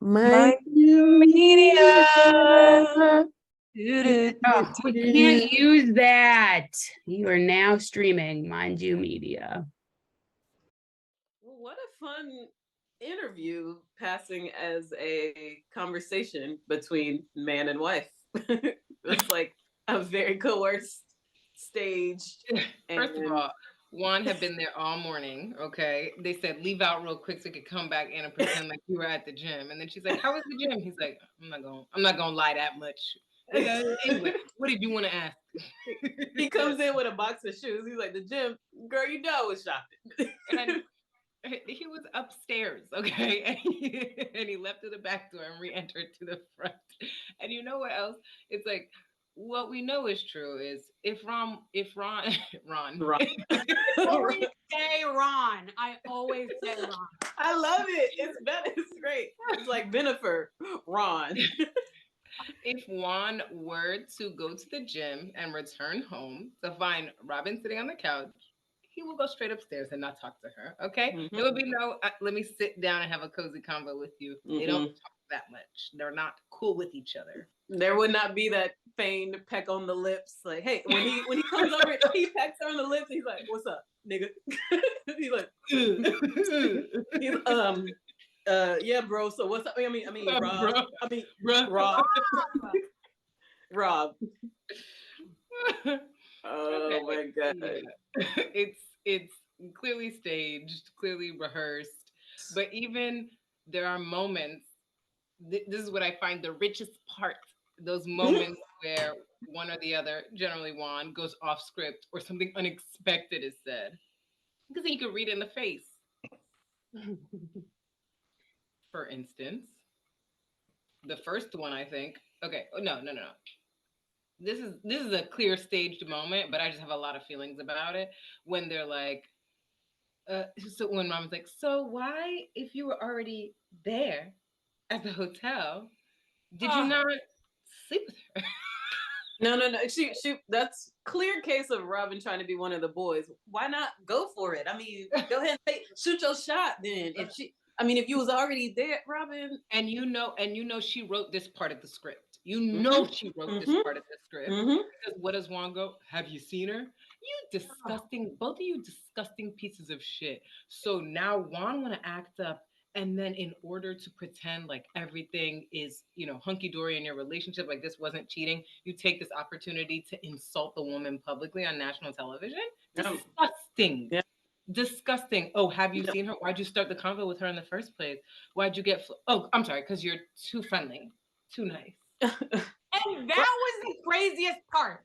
My media. Oh, we can't use that. You are now streaming Mind You Media. Well, what a fun interview passing as a conversation between man and wife. It's like a very coerced stage. First of all, Juan had been there all morning. Okay, they said leave out real quick so you could come back in and pretend like you were at the gym. And then she's like, "How was the gym?" He's like, I'm not gonna lie that much." Anyway, what did you want to ask? He comes in with a box of shoes. He's like, "The gym, girl, you know it's shopping." And he was upstairs, okay, and he left to the back door and re-entered to the front. And you know what else? It's like what we know is true is if Ron, Ron. Always say Ron. I always say Ron. I love it. It's great. It's like Benifer, Ron. If Juan were to go to the gym and return home to find Robyn sitting on the couch, he will go straight upstairs and not talk to her. Okay, Mhm. There would be no. Let me sit down and have a cozy convo with you. They don't talk that much. They're not cool with each other. There would not be that feigned peck on the lips. Like, hey, when he comes over, he pecks her on the lips. He's like, "What's up, nigga?" He's like, yeah, bro. So what's up? I mean, Rob. Bro. I mean, Rob. Rob. Oh my god. Yeah. It's clearly staged, clearly rehearsed, but even there are moments. This is what I find the richest part. Those moments where one or the other, generally Juan, goes off script or something unexpected is said, because then you can read it in the face. For instance, the first one, I think. Okay, no. This is a clear staged moment, but I just have a lot of feelings about it when they're like, so when mom's like, so why, if you were already there at the hotel, did you not sleep with her? No. She. That's clear case of Robyn trying to be one of the boys. Why not go for it? I mean, go ahead and shoot your shot. Then, if you was already there, Robyn, and you know, she wrote this part of the script. You know, she wrote this part of the script. Because what does Juan go? Have you seen her? You disgusting, both of you disgusting pieces of shit. So now Juan want to act up. And then, in order to pretend like everything is, hunky dory in your relationship, like this wasn't cheating, you take this opportunity to insult the woman publicly on national television. Disgusting. Yeah. Disgusting. Oh, have you seen her? Why'd you start the convo with her in the first place? Why'd you get? Oh, I'm sorry, because you're too friendly, too nice. And that was the craziest part.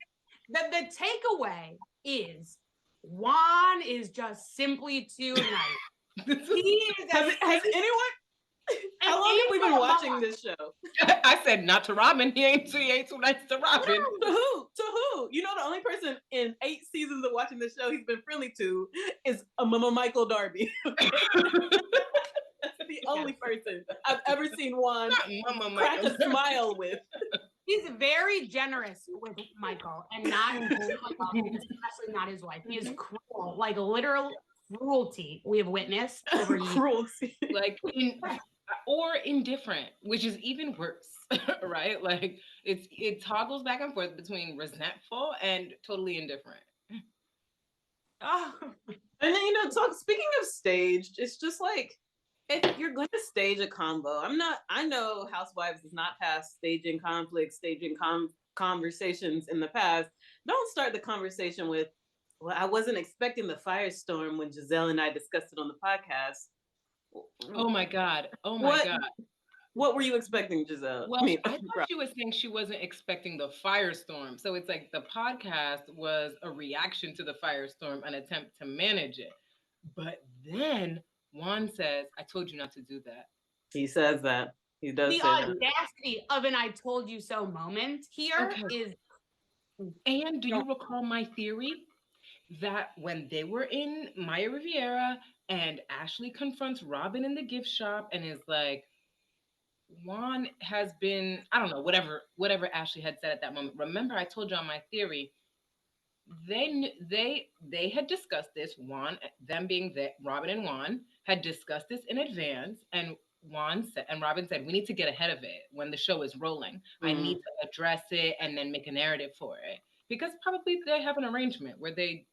That the takeaway is Juan is just simply too nice. He is. Has anyone? How long have we been watching this show? I said not to Robyn. He ain't too nice to Robyn. To who? The only person in 8 seasons of watching this show he's been friendly to is Michael Darby. That's the only person I've ever seen Juan crack a smile with. He's very generous with Michael and not, especially not his wife. He is cruel, like literal cruelty we have witnessed over cruelty, or indifferent, which is even worse, right? Like it toggles back and forth between resentful and totally indifferent. Oh. And then speaking of staged, it's just like if you're going to stage a combo, I know Housewives is not past staging conflicts, staging conversations in the past. Don't start the conversation with, well, I wasn't expecting the firestorm when Giselle and I discussed it on the podcast. Oh my God. What were you expecting, Giselle? Well, I thought she was saying she wasn't expecting the firestorm. So it's like the podcast was a reaction to the firestorm, an attempt to manage it. But then Juan says, I told you not to do that. He says that. He does the audacity of an I told you so moment here is. And do you recall my theory that when they were in Maya Riviera and Ashley confronts Robyn in the gift shop and is like, Juan has been, I don't know, whatever Ashley had said at that moment. Remember, I told you on my theory, they had discussed this. Juan, them being Robyn and Juan, had discussed this in advance, and Juan said, and Robyn said, we need to get ahead of it when the show is rolling. I need to address it and then make a narrative for it. Because probably they have an arrangement where they,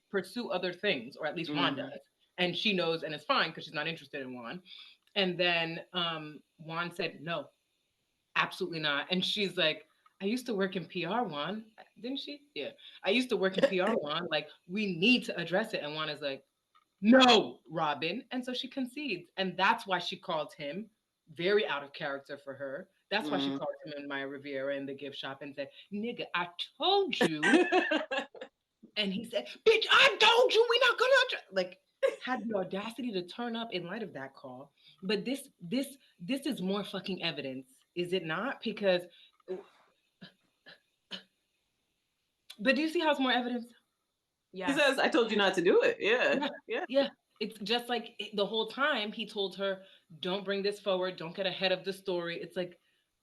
pursue other things, or at least Juan does. And she knows and it's fine because she's not interested in Juan. And then Juan said, no, absolutely not. And she's like, I used to work in PR, Juan. Didn't she? Yeah. I used to work in PR, Juan. Like, we need to address it. And Juan is like, no, Robyn. And so she concedes. And that's why she called him very out of character for her. That's why she called him in Maya Riviera in the gift shop and said, nigga, I told you. And he said, bitch, I told you we're not gonna like had the audacity to turn up in light of that call. But this is more fucking evidence, is it not? Because but do you see how it's more evidence? Yeah. He says, I told you not to do it. Yeah. It's just like the whole time he told her, don't bring this forward. Don't get ahead of the story. It's like,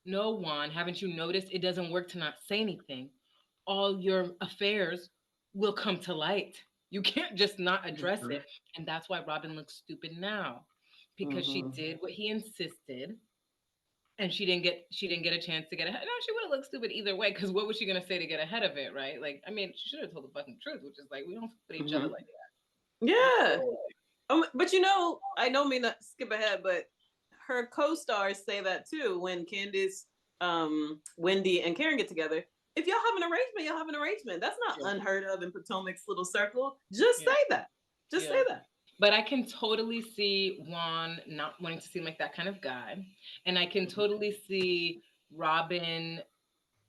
no, Juan, haven't you noticed it doesn't work to not say anything? All your affairs will come to light. You can't just not address it. And that's why Robyn looks stupid now. Because she did what he insisted. And she didn't get a chance to get ahead. No, she would have looked stupid either way. Because what was she gonna say to get ahead of it, right? Like, I mean, she should have told the fucking truth, which is like, we don't put each other like that. Yeah. But I don't mean to skip ahead, but her co-stars say that too when Candace, Wendy, and Karen get together. If y'all have an arrangement, y'all have an arrangement. That's not unheard of in Potomac's little circle. Just say that. Just say that. But I can totally see Juan not wanting to seem like that kind of guy. And I can totally see Robyn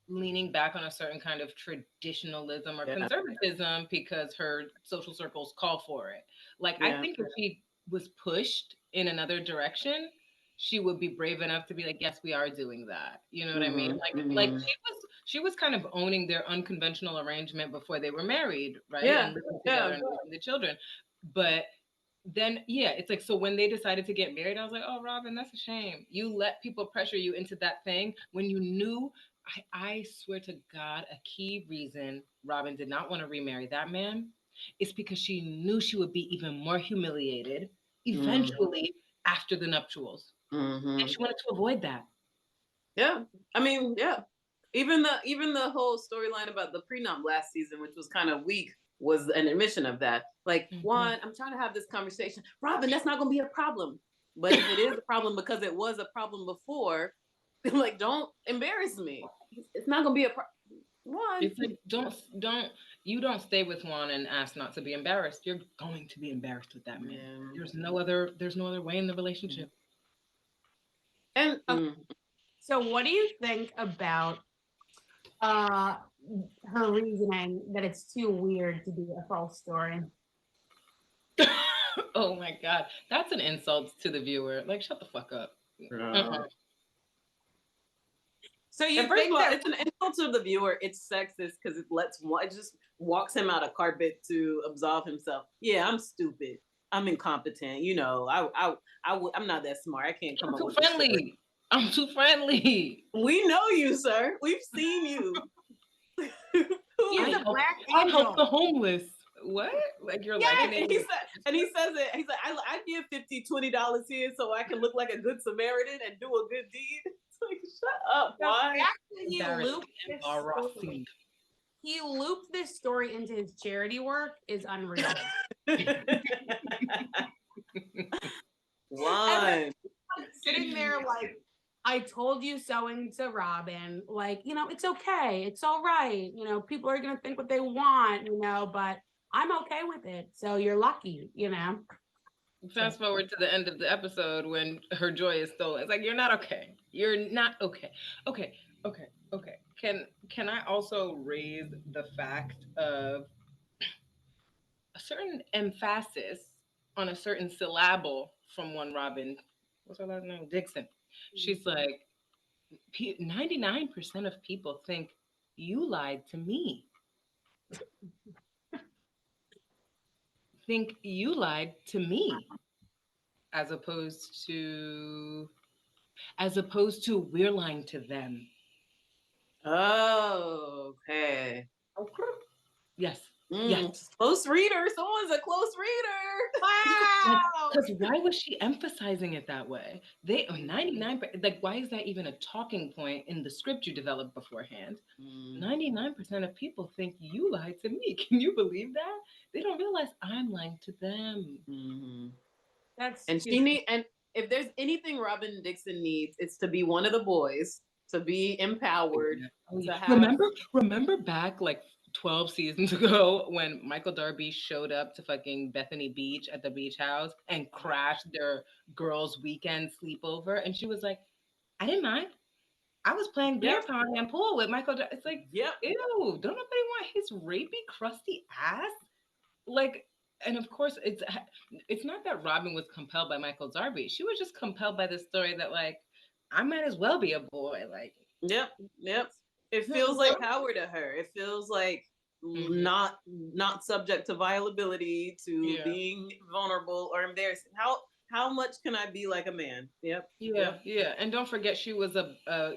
leaning back on a certain kind of traditionalism or conservatism because her social circles call for it. Like, I think if she was pushed in another direction, she would be brave enough to be like, yes, we are doing that. You know what I mean? Like she was kind of owning their unconventional arrangement before they were married, right? Yeah. And living together and raising the children. But then, it's like, so when they decided to get married, I was like, oh, Robyn, that's a shame. You let people pressure you into that thing when you knew, I swear to God, a key reason Robyn did not want to remarry that man is because she knew she would be even more humiliated eventually after the nuptials. And she wanted to avoid that. Yeah. I mean, yeah. Even the whole storyline about the prenup last season, which was kind of weak, was an admission of that. Like, Juan, I'm trying to have this conversation. Robyn, that's not going to be a problem. But if it is a problem because it was a problem before, like, don't embarrass me. It's not going to be a problem. Juan. It's like, don't stay with Juan and ask not to be embarrassed. You're going to be embarrassed with that man. Yeah. There's no other way in the relationship. And so what do you think about her reasoning that it's too weird to be a false story? Oh my God. That's an insult to the viewer. Like, shut the fuck up. So you first of all, it's an insult to the viewer. It's sexist because it just walks him out a carpet to absolve himself. Yeah, I'm stupid. I'm incompetent. I'm not that smart. I can't come up with friendly. I'm too friendly. We know you, sir. We've seen you. I help the homeless. What? Like, you're liking it? He says it. He's like, I give $20 here so I can look like a good Samaritan and do a good deed. It's like, shut up, why? He looped this story into his charity work is unreal. Why? Sitting there like, I told you sewing to Robyn, like, it's okay. It's all right. People are going to think what they want, but I'm okay with it. So you're lucky, Fast forward to the end of the episode when her joy is stolen. It's like, you're not okay. You're not okay. Okay. Can I also raise the fact of a certain emphasis on a certain syllable from one Robyn? What's her last name? Dixon. She's like, 99% of people think you lied to me. Think you lied to me, as opposed to we're lying to them. Oh, okay. Yes. Yes. Close reader. Someone's a close reader. Wow. Because why was she emphasizing it that way? They 99, like, why is that even a talking point in the script you developed beforehand? 99% of people think you lied to me. Can you believe that? They don't realize I'm lying to them. That's And and if there's anything Robyn Dixon needs, it's to be one of the boys, to be empowered, to have. Remember back like 12 seasons ago when Michael Darby showed up to fucking Bethany Beach at the beach house and crashed their girls' weekend sleepover, and she was like, I didn't mind. I was playing beer pong and pool with Michael. It's like, ew, don't nobody want his rapey, crusty ass? Like, and of course, it's not that Robyn was compelled by Michael Darby. She was just compelled by the story that, like, I might as well be a boy. Like, Yep. It feels like power to her. It feels like not subject to violability, to being vulnerable or embarrassed. How much can I be like a man? Yep. And don't forget, she was a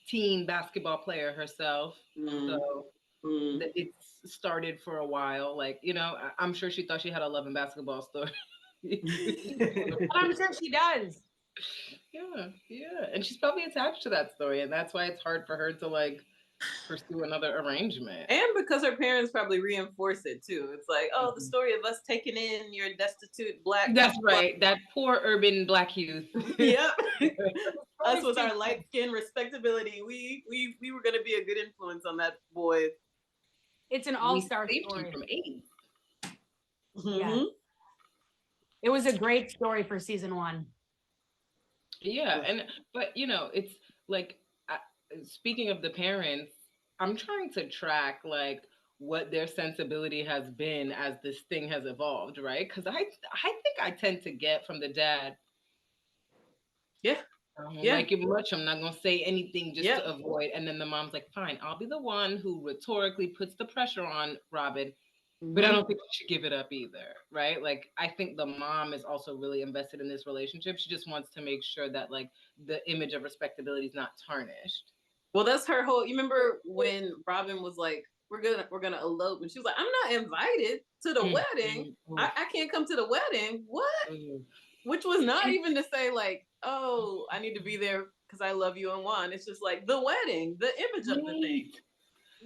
teen basketball player herself. So it's started for a while. Like, I'm sure she thought she had a love and basketball story. I'm sure she does. Yeah. And she's probably attached to that story. And that's why it's hard for her to, like, pursue another arrangement. And because her parents probably reinforce it too. It's like, oh, the story of us taking in your destitute black. That's right. That poor urban black youth. Yep. Us with our light skin respectability. We were gonna be a good influence on that boy. It's an all-star story. From AIDS. Yeah. It was a great story for season 1. Yeah, but it's like, speaking of the parents, I'm trying to track like what their sensibility has been as this thing has evolved, right? Because I think I tend to get from the dad. I don't like it much. I'm not gonna say anything just to avoid. And then the mom's like, fine, I'll be the one who rhetorically puts the pressure on Robyn. But I don't think she should give it up either, right? Like, I think the mom is also really invested in this relationship. She just wants to make sure that, like, the image of respectability is not tarnished. Well, that's her whole. You remember when Robyn was like, "We're gonna elope," and she was like, "I'm not invited to the wedding. I can't come to the wedding." What? Which was not even to say like, "Oh, I need to be there because I love you and Juan." It's just like the wedding, the image of the thing.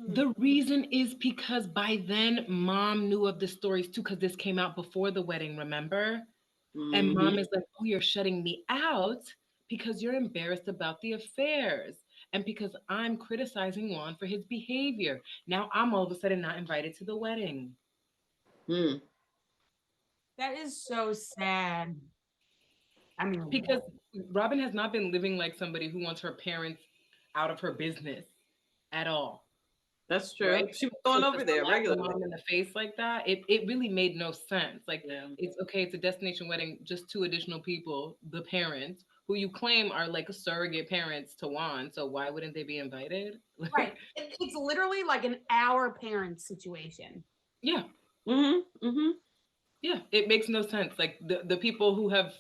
The reason is because by then mom knew of the stories too, because this came out before the wedding, remember? And mom is like, oh, you're shutting me out because you're embarrassed about the affairs and because I'm criticizing Juan for his behavior. Now I'm all of a sudden not invited to the wedding. That is so sad. I mean, because Robyn has not been living like somebody who wants her parents out of her business at all. That's true. Right? She was going over there regularly. Mom in the face like that. It really made no sense. Like, it's okay. It's a destination wedding. Just 2 additional people, the parents, who you claim are like surrogate parents to Juan. So why wouldn't they be invited? Right. It's literally like an our parents situation. Yeah. Yeah. It makes no sense. Like the people who have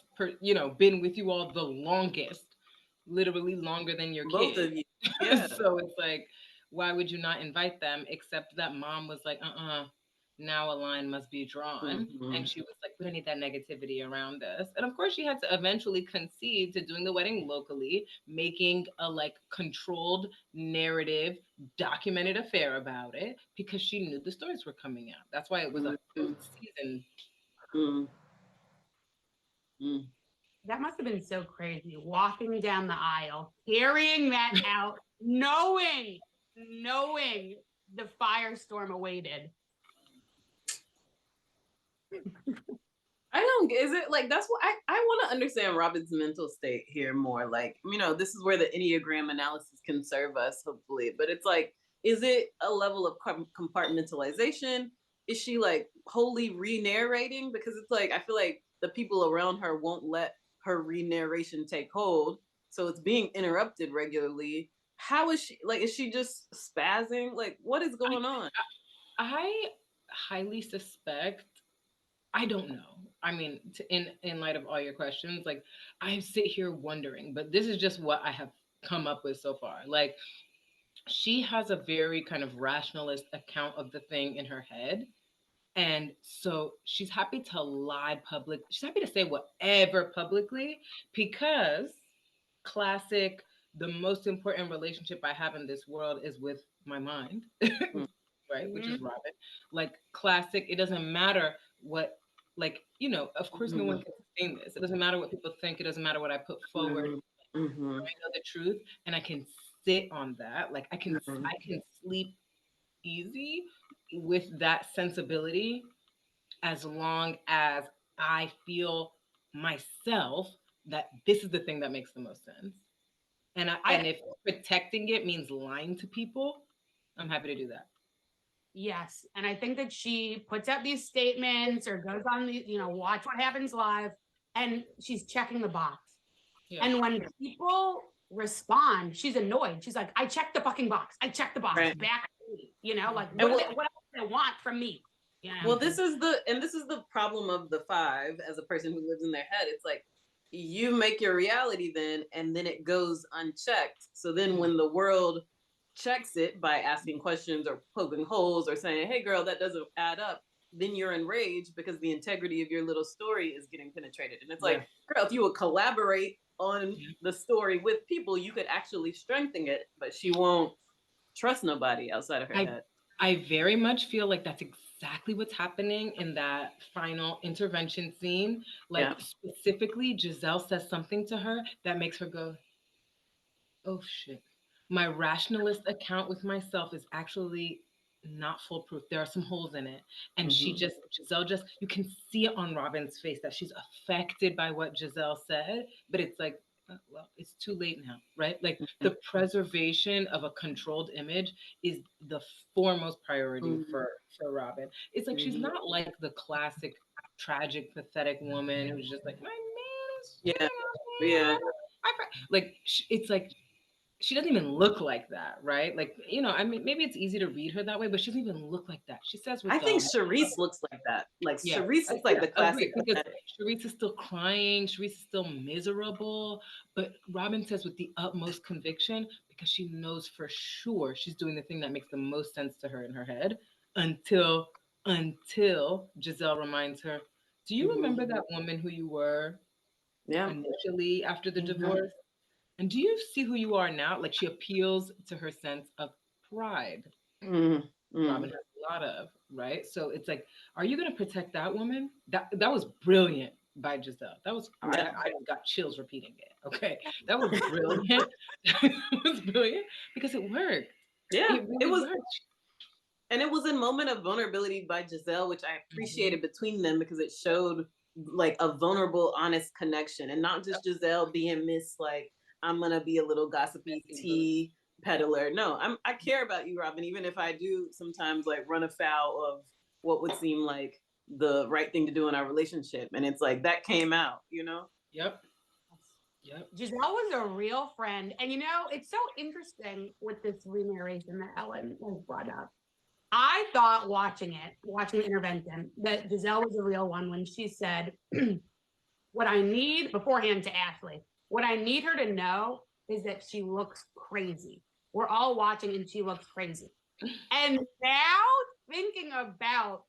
been with you all the longest, literally longer than your both kids. of you. Yeah. So it's like, why would you not invite them? Except that mom was like, now a line must be drawn. And she was like, we don't need that negativity around us. And of course she had to eventually concede to doing the wedding locally, making a like controlled narrative, documented affair about it, because she knew the stories were coming out. That's why it was a season. That must have been so crazy, walking down the aisle, carrying that out, knowing the firestorm awaited. Is it like, that's what I want to understand Robyn's mental state here more. Like, this is where the Enneagram analysis can serve us, hopefully. But it's like, is it a level of compartmentalization? Is she like wholly re-narrating? Because it's like, I feel like the people around her won't let her re-narration take hold. So it's being interrupted regularly. How is she, like, is she just spazzing? Like, what is going on? I highly suspect, I don't know. I mean, in light of all your questions, like, I sit here wondering, but this is just what I have come up with so far. Like, she has a very kind of rationalist account of the thing in her head. And so she's happy to lie public. She's happy to say whatever publicly because classic, the most important relationship I have in this world is with my mind, right? Which is Robyn. Like classic, it doesn't matter what, like, you know, of course no one can sustain this. It doesn't matter what people think. It doesn't matter what I put forward. I know the truth and I can sit on that. Like I can sleep easy with that sensibility as long as I feel myself that this is the thing that makes the most sense. And if protecting it means lying to people, I'm happy to do that. Yes. And I think that she puts out these statements or goes on the, watch what happens live, and she's checking the box. Yeah. And when people respond, she's annoyed. She's like, I checked the fucking box. I checked the box. Right. Back to me. Like what else do they want from me? Well, this is the problem of the five as a person who lives in their head. It's like you make your reality then, and then it goes unchecked. So then when the world checks it by asking questions or poking holes or saying, hey girl, that doesn't add up, then you're enraged because the integrity of your little story is getting penetrated. And it's like, girl, if you would collaborate on the story with people, you could actually strengthen it, but she won't trust nobody outside of her head. I very much feel like that's exactly what's happening in that final intervention scene. Like specifically, Giselle says something to her that makes her go, oh shit. My rationalist account with myself is actually not foolproof. There are some holes in it. And Giselle just, you can see it on Robyn's face that she's affected by what Giselle said, but it's like, well, it's too late now, right? Like the preservation of a controlled image is the foremost priority for Robyn. It's like she's not like the classic tragic, pathetic woman who's just like, my man is like it's like she doesn't even look like that, right? Like, I mean, maybe it's easy to read her that way, but she doesn't even look like that. She says, I think Charisse looks like that. Like, Charisse looks like the classic. Because Charisse is still crying. Charisse is still miserable. But Robyn says with the utmost conviction, because she knows for sure she's doing the thing that makes the most sense to her in her head until Giselle reminds her, do you remember that woman who you were initially after the divorce? And do you see who you are now? Like she appeals to her sense of pride. Robyn has a lot of, right? So it's like, are you going to protect that woman? That was brilliant by Giselle. That was, I got chills repeating it. Okay. That was brilliant. It was brilliant because it worked. Yeah, it was. And it was a moment of vulnerability by Giselle, which I appreciated between them because it showed like a vulnerable, honest connection and not just Giselle being like, I'm gonna be a little gossipy tea peddler. No, I care about you, Robyn, even if I do sometimes like run afoul of what would seem like the right thing to do in our relationship. And it's like that came out, Yep. Giselle was a real friend. And it's so interesting with this renarration that Ellen has brought up. I thought watching the intervention, that Giselle was a real one when she said, what I need beforehand to Ashley, what I need her to know is that she looks crazy. We're all watching and she looks crazy. And now thinking about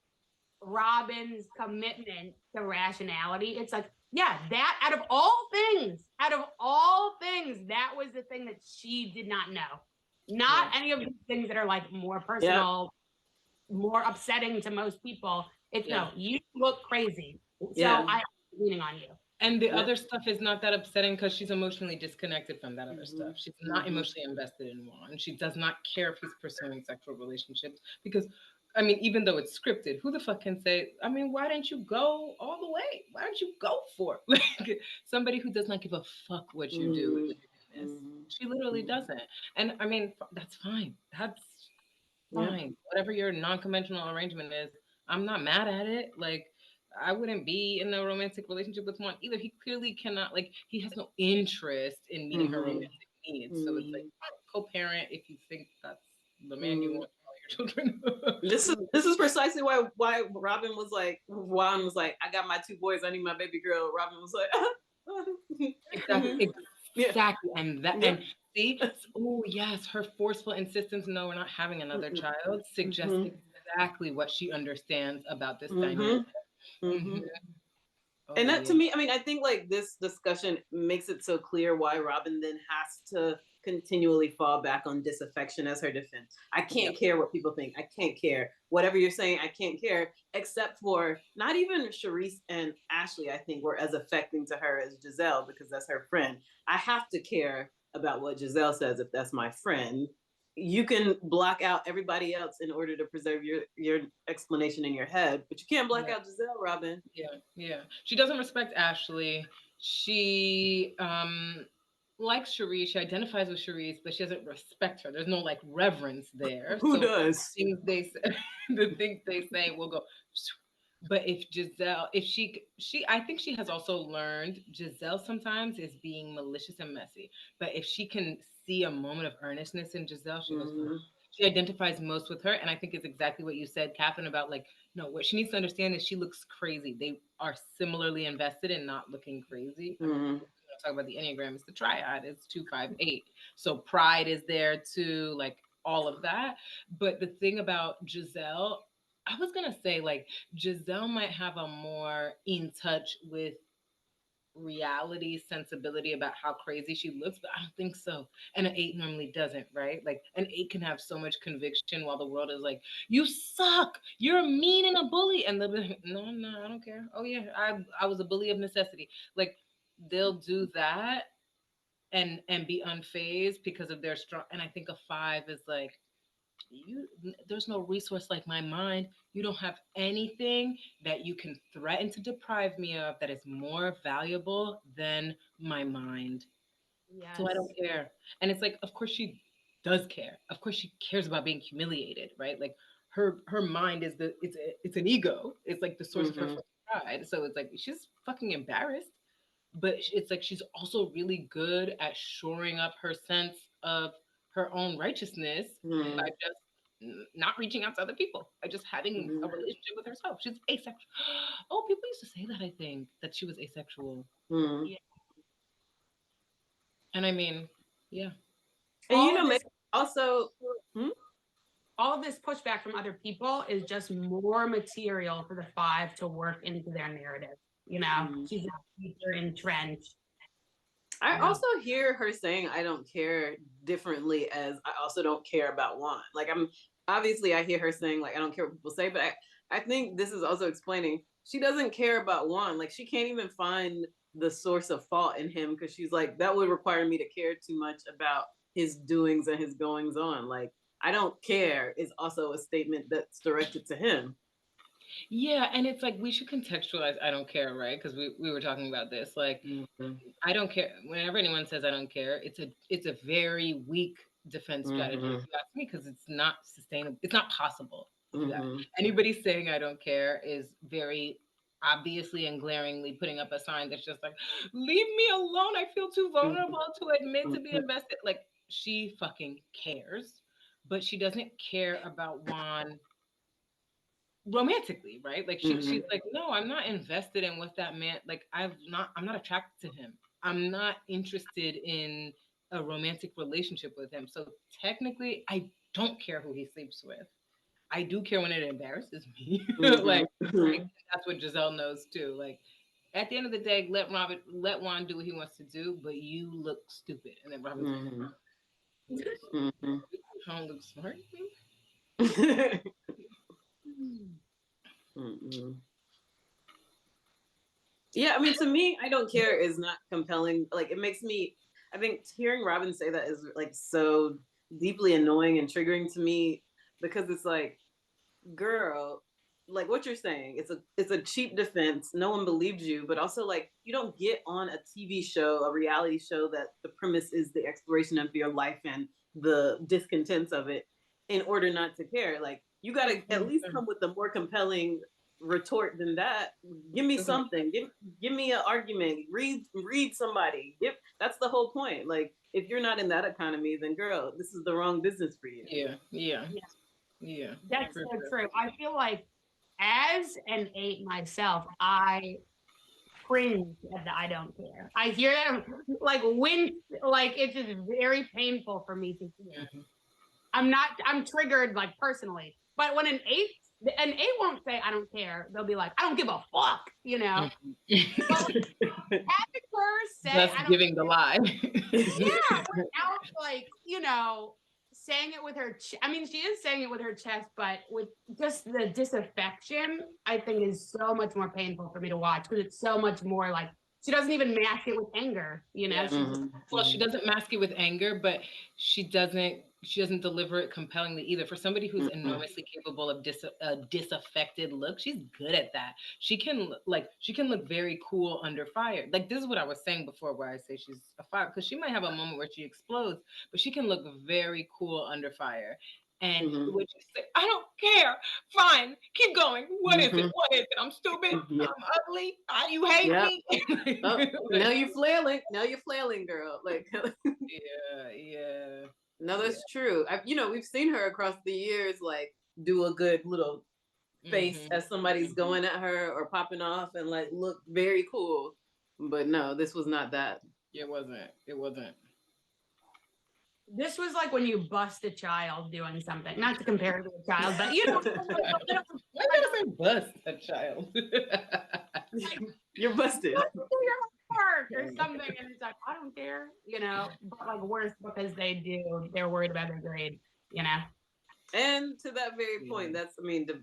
Robyn's commitment to rationality, it's like, that out of all things, that was the thing that she did not know. Not any of these things that are like more personal, more upsetting to most people. It's no, you look crazy. So I'm leaning on you. And the other stuff is not that upsetting because she's emotionally disconnected from that other stuff. She's not emotionally invested in Juan. She does not care if he's pursuing sexual relationships because, I mean, even though it's scripted, who the fuck can say, I mean, why didn't you go all the way? Why don't you go for it? Like somebody who does not give a fuck what you do. She literally doesn't. And I mean, that's fine. That's fine. Whatever your non-conventional arrangement is, I'm not mad at it. Like, I wouldn't be in a romantic relationship with Juan either. He clearly cannot, like, he has no interest in meeting her romantic needs. So it's like co-parent if you think that's the man you want for all your children. This is precisely why Robyn was like, Juan was like, I got my 2 boys, I need my baby girl. Robyn was like, exactly. And See, oh yes, her forceful insistence, no, we're not having another child, suggests exactly what she understands about this dynamic. Oh, And that to me, I mean, I think like this discussion makes it so clear why Robyn then has to continually fall back on disaffection as her defense. I can't care what people think. I can't care. Whatever you're saying, I can't care, except for not even Charisse and Ashley, I think, were as affecting to her as Giselle because that's her friend. I have to care about what Giselle says if that's my friend. You can block out everybody else in order to preserve your explanation in your head, but you can't block out Giselle, Robyn. Yeah. She doesn't respect Ashley. She likes Charisse. She identifies with Charisse, but she doesn't respect her. There's no like reverence there. Who So does? things they say, the things they say will go. But if Giselle, if she, I think she has also learned Giselle sometimes is being malicious and messy. But if she can see a moment of earnestness in Giselle, she goes, no. She identifies most with her. And I think it's exactly what you said, Katherine, about like, no, what she needs to understand is she looks crazy. They are similarly invested in not looking crazy. I mean, talk about the Enneagram, it's the triad, it's 258. So pride is there too, like all of that. But the thing about Giselle, I was gonna say like Giselle might have a more in touch with reality sensibility about how crazy she looks, but I don't think so. And an eight normally doesn't, right? Like an eight can have so much conviction while the world is like, you suck, you're mean and a bully. And they'll be like, no, I don't care. Oh yeah, I was a bully of necessity. Like they'll do that and be unfazed because of their strong, and I think a five is like, you there's no resource like my mind. You don't have anything that you can threaten to deprive me of that is more valuable than my mind. So I don't care. And it's like, of course she does care. Of course she cares about being humiliated, right? Like her mind is it's an ego. It's like the source of her pride. So it's like she's fucking embarrassed, but it's like she's also really good at shoring up her sense of her own righteousness by just not reaching out to other people, by just having a relationship with herself. She's asexual. Oh, people used to say that, I think, that she was asexual. Yeah. And I mean, yeah. And you know, maybe also all of this pushback from other people is just more material for the five to work into their narrative. You know, she's not deeper entrenched. I also hear her saying I don't care differently as I also don't care about Juan. Like I'm obviously I hear her saying like I don't care what people say, but I think this is also explaining she doesn't care about Juan. Like she can't even find the source of fault in him because she's like, that would require me to care too much about his doings and his goings on. Like I don't care is also a statement that's directed to him. Yeah, and it's like we should contextualize I don't care, right? Because we were talking about this. Like I don't care. Whenever anyone says I don't care, it's a very weak defense strategy. If you ask me, because it's not sustainable. It's not possible. Anybody saying I don't care is very obviously and glaringly putting up a sign that's just like, leave me alone. I feel too vulnerable to admit to be invested. Like she fucking cares, but she doesn't care about Juan romantically, right? Like she's like, no, I'm not invested in what that man, like I'm not attracted to him. I'm not interested in a romantic relationship with him. So technically I don't care who he sleeps with. I do care when it embarrasses me. Like that's what Giselle knows too. Like at the end of the day, let Juan do what he wants to do, but you look stupid. And then Robyn's like, Juan looks smart. Yeah, I mean, to me, I don't care is not compelling. Like, it makes me, I think hearing Robyn say that is like so deeply annoying and triggering to me because it's like, girl, like what you're saying, it's a cheap defense. No one believed you, but also like you don't get on a TV show, a reality show that the premise is the exploration of your life and the discontents of it in order not to care. Like you got to at least come with a more compelling retort than that. Give me something. Give me an argument. Read somebody. That's the whole point. Like if you're not in that economy, then girl, this is the wrong business for you. Yeah. That's so true. I feel like as an eight myself, I cringe at the I don't care. I hear that like wince, like it's just very painful for me to hear. I'm triggered like personally. But when an eight won't say I don't care. They'll be like, I don't give a fuck, you know. But having her say just I don't giving the lie. yeah, without like, you know, saying it with her I mean, she is saying it with her chest, but with just the disaffection, I think is so much more painful for me to watch because it's so much more like she doesn't even mask it with anger, you know. Yeah. Well, she doesn't mask it with anger, but she doesn't deliver it compellingly either. For somebody who's enormously capable of disaffected look, she's good at that. She can look very cool under fire. Like this is what I was saying before, where I say she's a fire, because she might have a moment where she explodes, but she can look very cool under fire. And when you say, I don't care, fine, keep going. What is it? What is it? I'm stupid. I'm ugly. You hate me. Now you're flailing. Now you're flailing, girl. Like, yeah. No, that's true. We've seen her across the years, like do a good little face as somebody's going at her or popping off and like look very cool. But no, this was not that. It wasn't. This was like when you bust a child doing something. Not to compare it to a child, but you know. Why did I say bust a child? You're busted. Or something, and it's like I don't care, you know. But like worse because they're worried about their grade, you know. And to that very point, to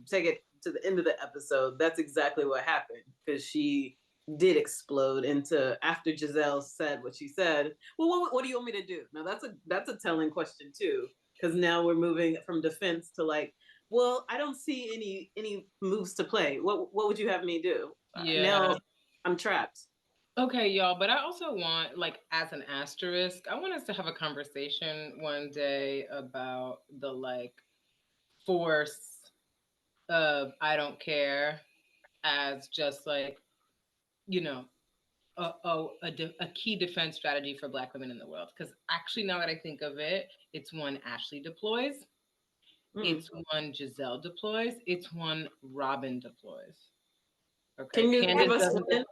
take it to the end of the episode, that's exactly what happened because she did explode into after Giselle said what she said. Well, what do you want me to do? Now that's a telling question too, because now we're moving from defense to like, well, I don't see any moves to play. What would you have me do? Now I'm trapped. Okay, y'all, but I also want, like, as an asterisk, I want us to have a conversation one day about the like force of I don't care as just like, you know, a key defense strategy for Black women in the world. Because actually, now that I think of it, it's one Ashley deploys, it's one Giselle deploys, it's one Robyn deploys. Okay, can you Candace give us doesn't.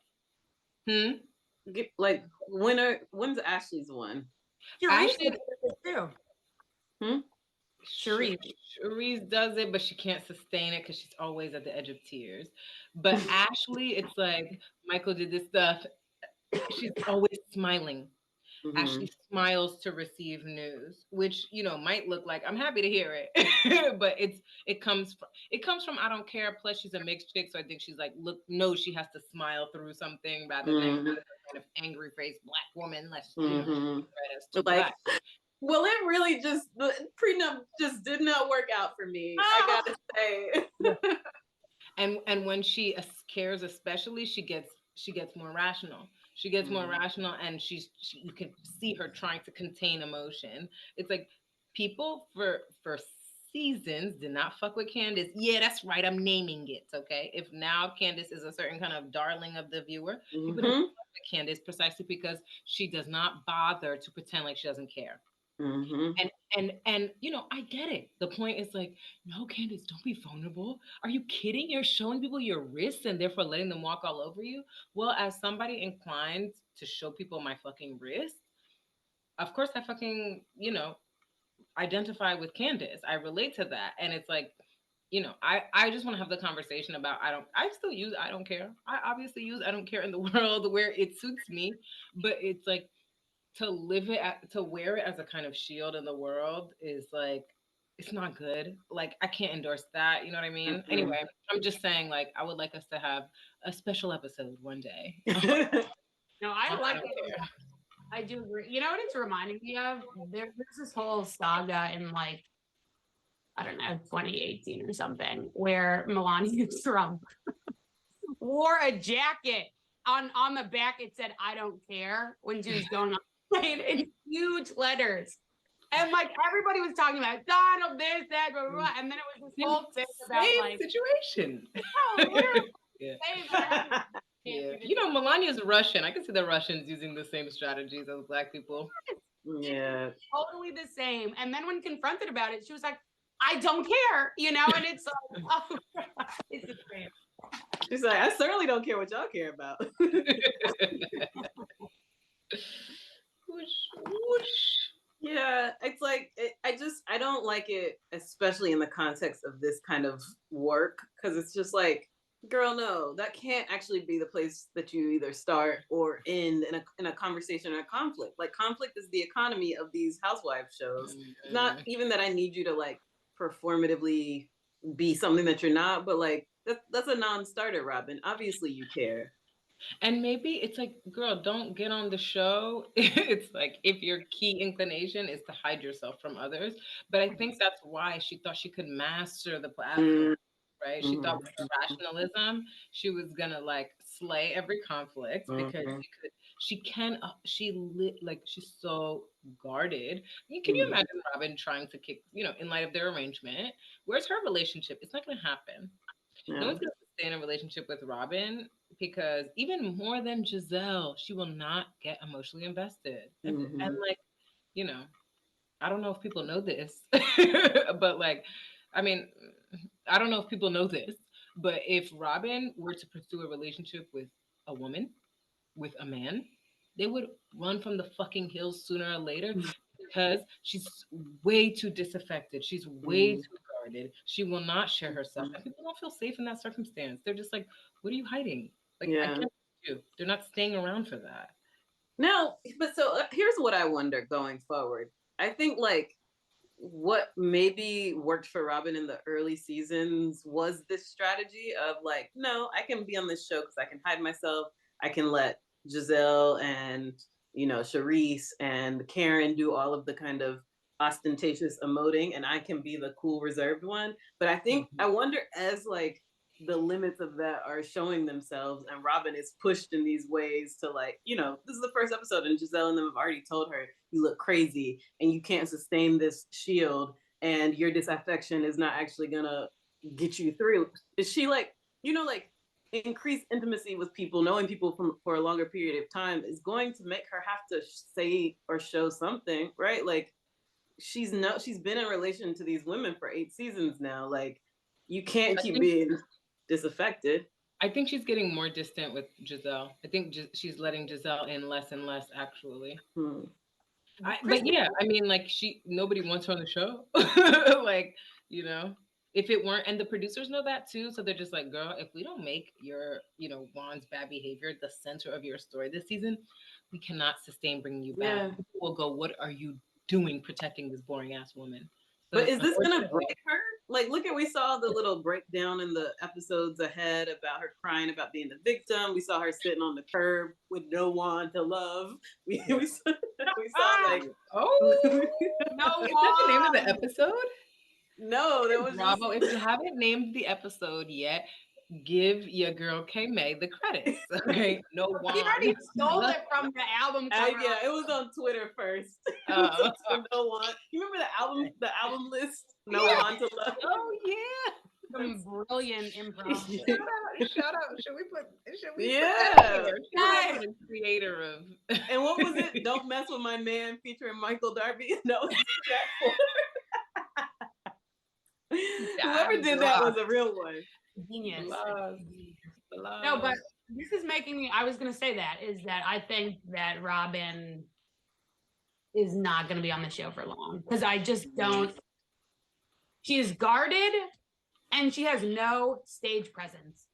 Like when's Ashley's one? Ashley too. Cherise does it, but she can't sustain it because she's always at the edge of tears. But Ashley, it's like Michael did this stuff. She's always smiling. Ashley smiles to receive news, which might look like I'm happy to hear it, but it comes from I don't care. Plus, she's a mixed chick, so I think she's like knows she has to smile through something rather than kind of angry faced Black woman. Let's like. Well, it really the prenup just did not work out for me. I gotta say. And when she cares, especially, she gets more rational. She gets more rational, and you can see her trying to contain emotion. It's like people for seasons did not fuck with Candace. Yeah, that's right. I'm naming it. Okay. If now Candace is a certain kind of darling of the viewer, people don't fuck with Candace precisely because she does not bother to pretend like she doesn't care. And I get it. The point is like, no, Candace, don't be vulnerable. Are you kidding? You're showing people your wrists and therefore letting them walk all over you. Well, as somebody inclined to show people my fucking wrist, of course I fucking, identify with Candace. I relate to that. And it's like, I just want to have the conversation about I still use I don't care. I obviously use I don't care in the world where it suits me, but it's like to wear it as a kind of shield in the world is like, it's not good. Like, I can't endorse that. You know what I mean? Anyway, I'm just saying, like, I would like us to have a special episode one day. No, I like it. I do agree. You know what it's reminding me of? There's this whole saga in like, I don't know, 2018 or something, where Melania Trump wore a jacket on the back. It said, I don't care, when she was going on in huge letters. And like everybody was talking about Donald, this, that, blah, blah, blah. And then it was this whole thing about like situation. Yeah. Melania's Russian. I can see the Russians using the same strategies as Black people. Yeah. Totally the same. And then when confronted about it, she was like, I don't care, and it's like, oh, it's the same. She's like, I certainly don't care what y'all care about. Whoosh, whoosh. Yeah, it's like I don't like it, especially in the context of this kind of work, because it's just like, girl, no, that can't actually be the place that you either start or end in a conversation or a conflict. Like, conflict is the economy of these housewife shows. It's not even that I need you to like performatively be something that you're not, but like that's a non-starter, Robyn. Obviously, you care. And maybe it's like, girl, don't get on the show. It's like if your key inclination is to hide yourself from others. But I think that's why she thought she could master the platform, right? She thought with her rationalism, she was gonna like slay every conflict because she can, like she's so guarded. Can you imagine Robyn trying to kick, in light of their arrangement? Where's her relationship? It's not gonna happen. No one's gonna stay in a relationship with Robyn because even more than Giselle, she will not get emotionally invested. And like, you know, I don't know if people know this, but like, I mean, I don't know if people know this, but if Robyn were to pursue a relationship with a woman, with a man, they would run from the fucking hills sooner or later because she's way too disaffected. She's way too guarded. She will not share herself. And people don't feel safe in that circumstance. They're just like, what are you hiding? Like, I can't you. They're not staying around for that. No, but so here's what I wonder going forward. I think like what maybe worked for Robyn in the early seasons was this strategy of like, no, I can be on this show because I can hide myself. I can let Giselle and Charisse and Karen do all of the kind of ostentatious emoting, and I can be the cool reserved one. But I think I wonder as like the limits of that are showing themselves and Robyn is pushed in these ways to like, this is the first episode and Giselle and them have already told her you look crazy and you can't sustain this shield and your disaffection is not actually gonna get you through. Is she like, like increased intimacy with people, knowing people for a longer period of time is going to make her have to say or show something, right? Like she's been in relation to these women for 8 seasons now. Like you can't keep being disaffected. I think she's getting more distant with Giselle. I think she's letting Giselle in less and less, actually. But yeah, I mean, like nobody wants her on the show. Like, if it weren't, and the producers know that too. So they're just like, girl, if we don't make your, Juan's bad behavior the center of your story this season, we cannot sustain bringing you back. People will go, what are you doing protecting this boring ass woman? So but is this gonna break her? Like, we saw the little breakdown in the episodes ahead about her crying about being the victim. We saw her sitting on the curb with no one to love. We saw like, oh, no, is that the name of the episode? No, that was Bravo. If you haven't named the episode yet, give your girl K May the credits. Okay, no one. He already stole it from the album cover. Yeah, it was on Twitter first. No one. You remember the album list? No one to love. Oh yeah. Some brilliant improv. Shout out. Should we put that here? The creator of and what was it? Don't Mess with My Man featuring Michael Darby. No, Jack. Whoever did that was a real one. Genius. No, but this is making me, I was going to say that, is that I think that Robyn is not going to be on the show for long. Because I just don't, she is guarded and she has no stage presence.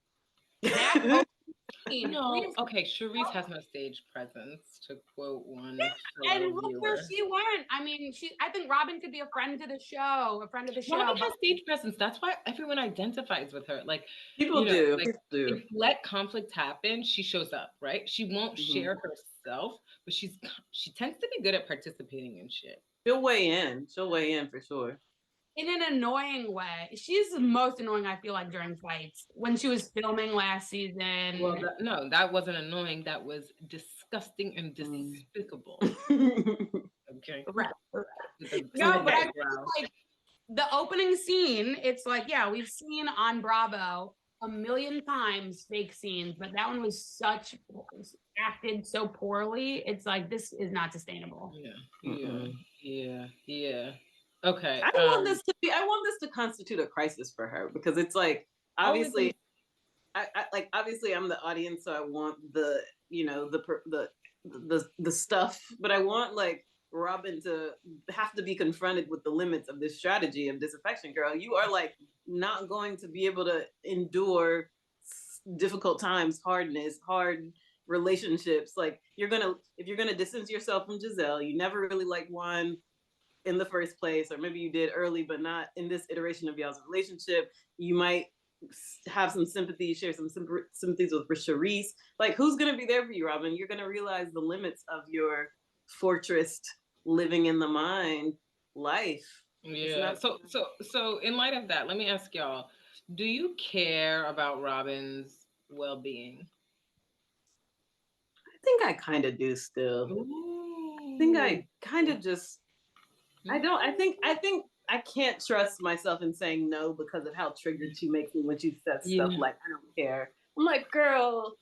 That no, okay, Charisse has no stage presence, to quote one. And look where she went. I mean, I think Robyn could be a friend to the show, Robyn has stage presence. That's why everyone identifies with her. Like people do. Like, people do. If let conflict happen, she shows up, right? She won't share herself, but she tends to be good at participating in shit. She'll weigh in for sure. In an annoying way. She's the most annoying, I feel like, during fights. When she was filming last season. Well, that wasn't annoying. That was disgusting and despicable. Okay. Right. No, but I feel like the opening scene, it's like, yeah, we've seen on Bravo a million times fake scenes, but that one was acted so poorly. It's like, this is not sustainable. Yeah. Okay. I want this to constitute a crisis for her because it's like, obviously, I like obviously I'm the audience, so I want the the stuff, but I want like Robyn to have to be confronted with the limits of this strategy of disaffection. Girl, you are like not going to be able to endure difficult times, hard relationships. Like if you're gonna distance yourself from Giselle, you never really liked Juan in the first place, or maybe you did early, but not in this iteration of y'all's relationship. You might have some sympathy, share some sympathies with Charisse. Like, who's gonna be there for you, Robyn? You're gonna realize the limits of your fortress living in the mind life. Yeah. So in light of that, let me ask y'all: do you care about Robyn's well-being? I think I kind of do still. Ooh. I think I kind of just. I don't. I think I can't trust myself in saying no because of how triggered she makes me when she says stuff like, I don't care. I'm like, girl,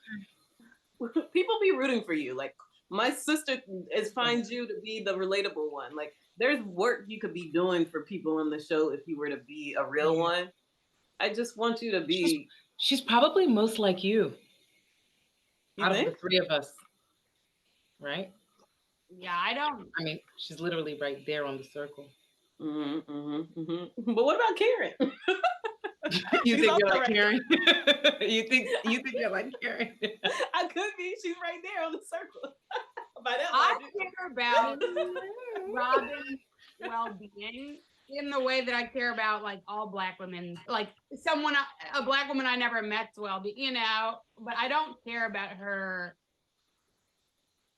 people be rooting for you. Like, my sister finds you to be the relatable one. Like, there's work you could be doing for people in the show if you were to be a real one. I just want you to be. She's probably most like you out think? of the three of us, right? Yeah, I don't. I mean, she's literally right there on the circle. But what about Karen? You think you're like Karen? you think you're like Karen? I could be. She's right there on the circle. By that I care about Robyn's well-being in the way that I care about like all Black women, like a Black woman I never met's well-being, you know. But I don't care about her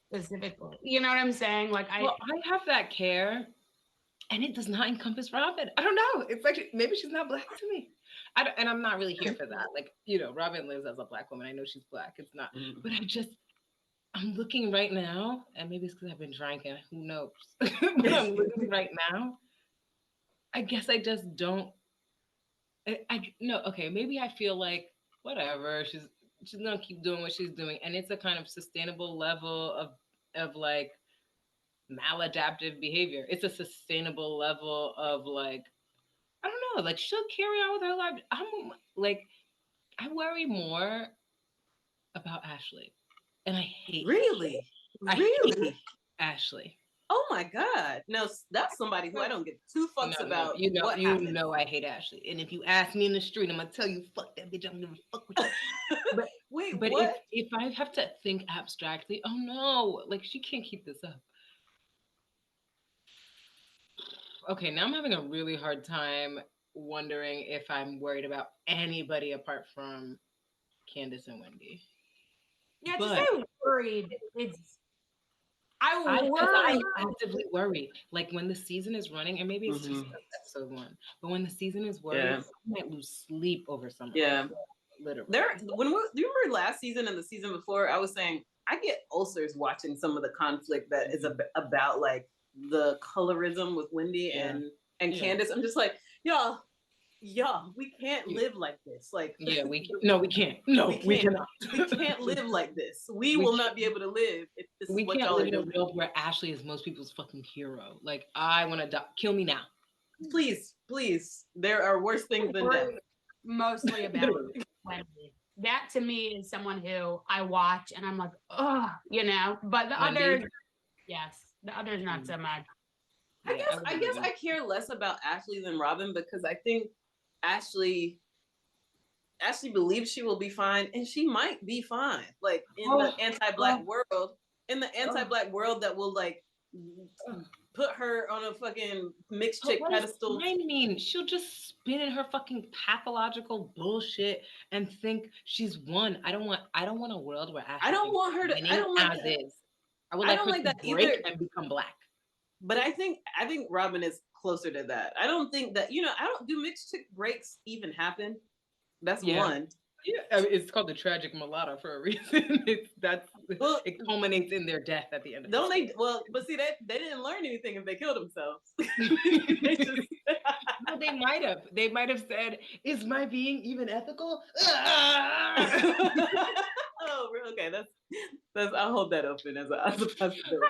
specifically. You know what I'm saying? Like I have that care, and it does not encompass Robyn. I don't know. It's like maybe she's not Black to me. And I'm not really here for that. Like, Robyn lives as a Black woman. I know she's Black. It's not. But I'm looking right now, and maybe it's because I've been drinking. Who knows? But I'm looking right now. I guess I just don't. No. Okay, maybe I feel like whatever. She's gonna keep doing what she's doing, and it's a kind of sustainable level of like maladaptive behavior. It's a sustainable level of like, I don't know, like she'll carry on with her life. I'm like, I worry more about Ashley, and I hate really. I hate Ashley. Oh my God! No, that's somebody who I don't give two fucks about. What happened. I hate Ashley, and if you ask me in the street, I'm gonna tell you, fuck that bitch. I'm gonna fuck with you. But wait, but what? if I have to think abstractly, oh no, like she can't keep this up. Okay, now I'm having a really hard time wondering if I'm worried about anybody apart from Candace and Wendy. Yeah, to say worried, I actively worry. Like when the season is running, and maybe it's just episode 1, but when the season is worried, I might lose sleep over something. Yeah, literally. Do you remember last season and the season before? I was saying I get ulcers watching some of the conflict that is about like the colorism with Wendy and Candace. I'm just like, y'all, we can't live like this. Like, we can't. No, we cannot. We can't live like this. We will not be able to live if this is what y'all are doing. We can't live in a world where Ashley is most people's fucking hero. Like, I want to die. Kill me now. Please. There are worse things than death. Mostly about Wendy. That to me is someone who I watch and I'm like, oh, but the others, yes, the others not so much. I guess I care less about Ashley than Robyn because I think Ashley believes she will be fine, and she might be fine. Like in the anti-Black world, that will like put her on a fucking mixed chick pedestal. I mean, she'll just spin in her fucking pathological bullshit and think she's won. I don't want a world where Ashley. I don't want her to. I don't like as that. Is. I would like that to break and become Black. But I think Robyn is closer to that. I don't think that I don't do mixed chick breaks even happen. That's one. Yeah, I mean, it's called the tragic mulatto for a reason. It culminates in their death at the end. Don't they? Well, but see, they didn't learn anything if they killed themselves. No, they might have. They might have said, "Is my being even ethical?" Oh, okay. That's. I'll hold that open as a possibility.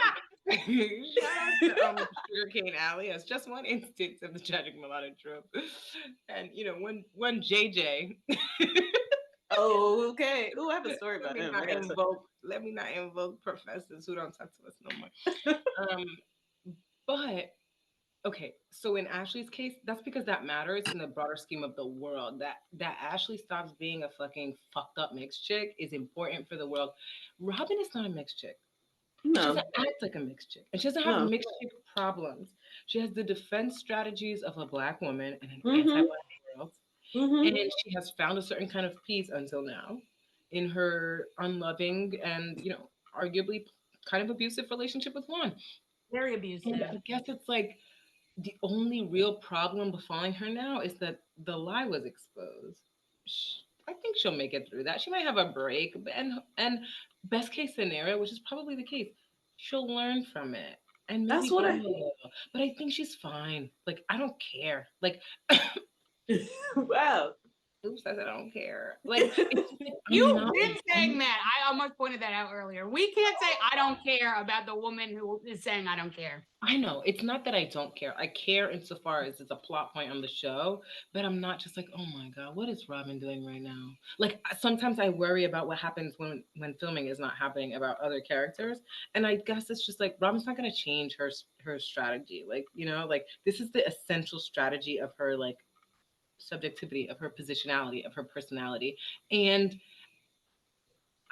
Shout out to Sugarcane Alley as just one instance of the tragic mulatto trope. And when JJ Oh, okay. Oh, I have a story about him. Let me not invoke professors who don't talk to us no more. But okay, so in Ashley's case, that's because that matters in the broader scheme of the world. That Ashley stops being a fucking fucked up mixed chick is important for the world. Robyn is not a mixed chick. She No, doesn't act like a mixed chick. And she doesn't have no. mixed chick problems. She has the defense strategies of a black woman and an Mm-hmm. anti-black world. Mm-hmm. And she has found a certain kind of peace until now in her unloving and, arguably kind of abusive relationship with Juan. Very abusive. And I guess it's like the only real problem befalling her now is that the lie was exposed. I think she'll make it through that. She might have a break, and best case scenario, which is probably the case, she'll learn from it and maybe That's what heal a little. But I think she's fine. Like I don't care. Like wow. who says I don't care? Like You've been saying that. I almost pointed that out earlier. We can't say I don't care about the woman who is saying I don't care. I know. It's not that I don't care. I care insofar as it's a plot point on the show, but I'm not just like, oh my God, what is Robyn doing right now? Like sometimes I worry about what happens when filming is not happening about other characters. And I guess it's just like Robyn's not gonna change her strategy. Like, like this is the essential strategy of her like subjectivity, of her positionality, of her personality. And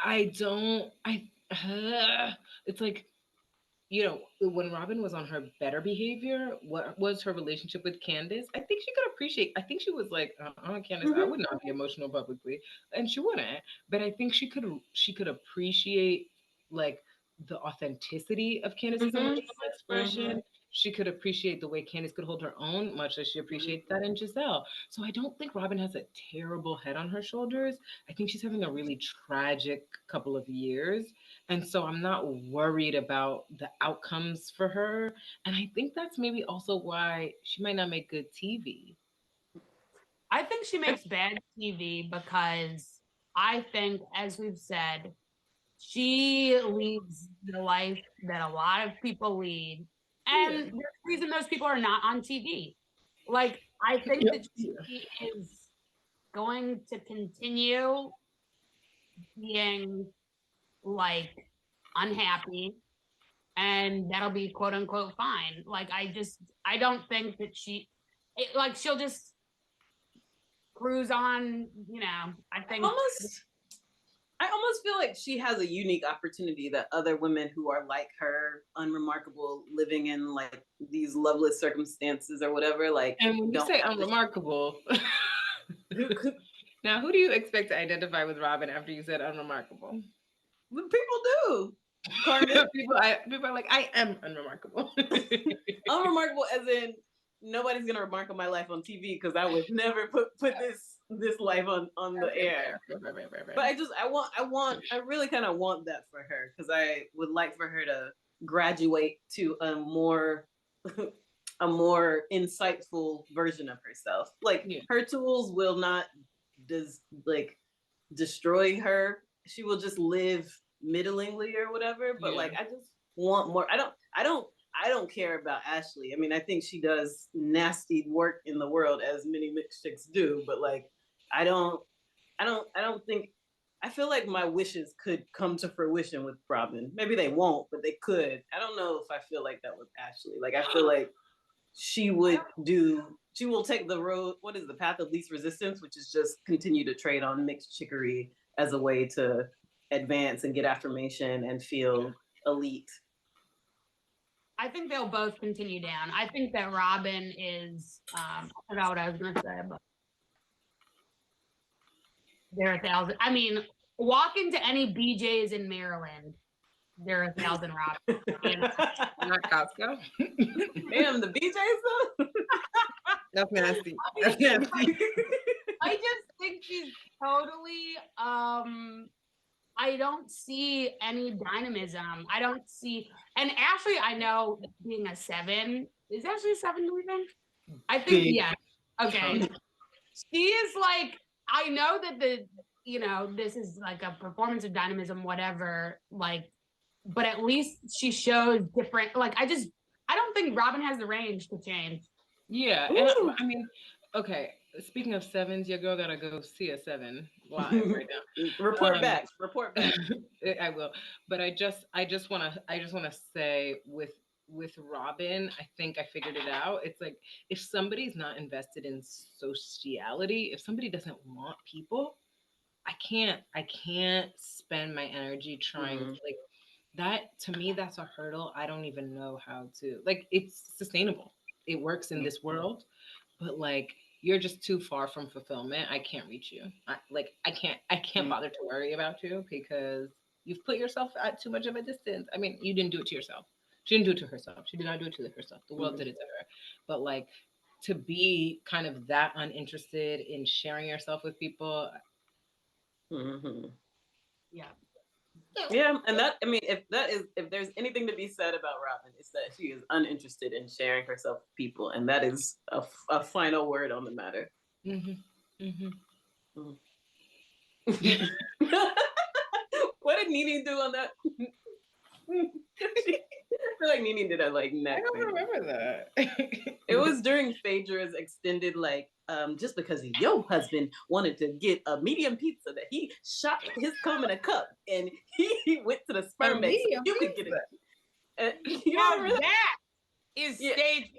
it's like, when Robyn was on her better behavior, what was her relationship with Candace? I think she could appreciate. I think she was like, Candace, I would not be emotional publicly, and she wouldn't. But I think she could appreciate like the authenticity of Candace's emotional expression. She could appreciate the way Candace could hold her own, much as she appreciates that in Giselle. So I don't think Robyn has a terrible head on her shoulders. I think she's having a really tragic couple of years. And so I'm not worried about the outcomes for her. And I think that's maybe also why she might not make good TV. I think she makes bad TV because I think, as we've said, she leads the life that a lot of people lead. And there's a reason those people are not on TV. Like, I think that she is going to continue being like unhappy, and that'll be quote unquote fine. Like, I don't think that she'll just cruise on, I think I almost feel like she has a unique opportunity that other women who are like her, unremarkable, living in like these loveless circumstances or whatever, like. And when you say unremarkable, now who do you expect to identify with Robyn after you said unremarkable? People do. people are like, I am unremarkable. Unremarkable as in nobody's gonna remark on my life on TV because I would never put this life on the air. But I really kind of want that for her because I would like for her to graduate to a more insightful version of herself. Like her tools will not destroy her. She will just live middlingly or whatever. But like I just want more. I don't care about Ashley. I mean, I think she does nasty work in the world as many mixed chicks do, but like I don't think. I feel like my wishes could come to fruition with Robyn. Maybe they won't, but they could. I don't know if I feel like that with Ashley. Like I feel like she will take the road, what is the path of least resistance, which is just continue to trade on mixed chickery as a way to advance and get affirmation and feel elite. I think they'll both continue down. I think that Robyn is, I forgot what I was going to say, but there are 1,000. I mean, walk into any BJ's in Maryland, there are 1,000 Robyn. Not Costco. Damn, the BJ's though? That's nasty. I just think she's totally, I don't see any dynamism. I don't see, and Ashley, I know being a 7, is Ashley a 7, do we think? I think, yeah. Okay. She is like, I know that this is like a performance of dynamism, whatever, like, but at least she shows different, like, I don't think Robyn has the range to change. Yeah. And I mean, okay. speaking of sevens, your girl gotta go see a seven live right now. Report Um, back. Report back. I will, but I just wanna say with Robyn, I think I figured it out. It's like if somebody's not invested in sociality, if somebody doesn't want people, I can't spend my energy trying to like that. To me, that's a hurdle. I don't even know how to like. It's sustainable. It works in this world, but like you're just too far from fulfillment. I can't reach you. I can't bother to worry about you because you've put yourself at too much of a distance. I mean, you didn't do it to yourself. She didn't do it to herself. She did not do it to herself. The world did it to her. But like to be kind of that uninterested in sharing yourself with people. Mm-hmm. Yeah. Yeah, and that, I mean, if there's anything to be said about Robyn, it's that she is uninterested in sharing herself with people, and that is a final word on the matter. Hmm. Hmm. What did Nene do on that? I feel like Nene did a like I neck don't thing. remember that. It was during Phaedra's extended like just because your husband wanted to get a medium pizza that he shot his cum in a cup and he went to the sperm bank so Medium you could get it. pizza. You Now don't remember that? that is Yeah. stage